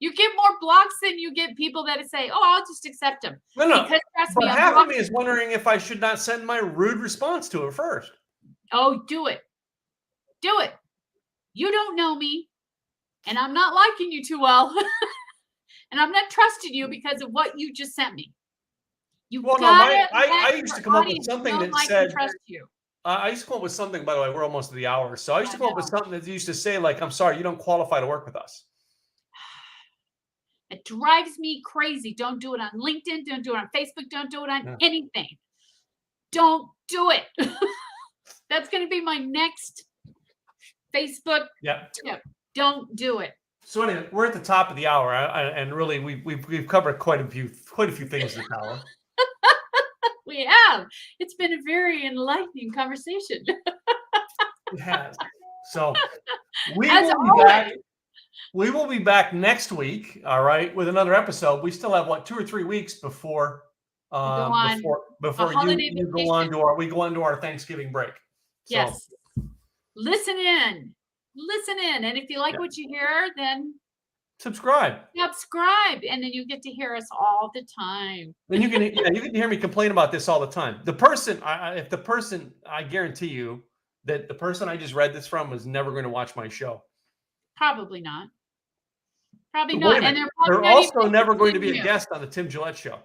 You get more blocks than you get people that say, oh, I'll just accept them. No. Because trust but me, half of me is wondering if I should not send my rude response to her first. Oh, do it. Do it. You don't know me, and I'm not liking you too well. And I'm not trusting you because of what you just sent me. I used to come up with something that said, trust you. I used to come up with something, by the way, we're almost to the hour. So I used to come up with something that used to say, like, I'm sorry, you don't qualify to work with us. It drives me crazy. Don't do it on LinkedIn. Don't do it on Facebook. Don't do it on anything. Don't do it. That's going to be my next Facebook tip. Don't do it. So anyway, we're at the top of the hour, and really we've covered quite a few things this hour. We have. It's been a very enlightening conversation. It has. So we As will be always. back. We will be back next week. All right, with another episode. We still have 2 or 3 weeks before before holiday you go vacation. on to our Thanksgiving break. So, Yes. Listen in. And if you like what you hear, then subscribe. and then you get to hear us all the time. And you can hear me complain about this all the time. The person, I guarantee you that the person I just read this from was never going to watch my show. Probably not. Probably Wait not. a minute. And they're They're also never going to interested be in a you. guest on the Tim Gillette Show.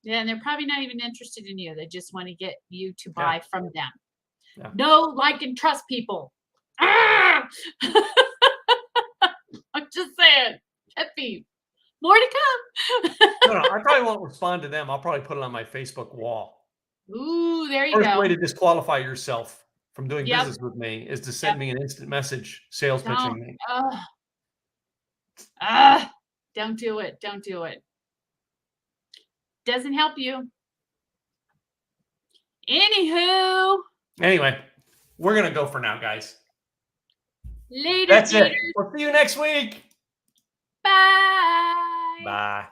Yeah, and they're probably not even interested in you. They just want to get you to buy from them. Yeah. No, like, and trust people. Ah! I'm just saying. Pet peeve. More to come. No, I probably won't respond to them. I'll probably put it on my Facebook wall. Ooh, there you First go. way to disqualify yourself from doing Yep. business with me is to send me an instant message sales pitching me. Don't do it. Don't do it. Doesn't help you. Anywho. Anyway, we're going to go for now, guys. Later. That's it. We'll see you next week. Bye. Bye.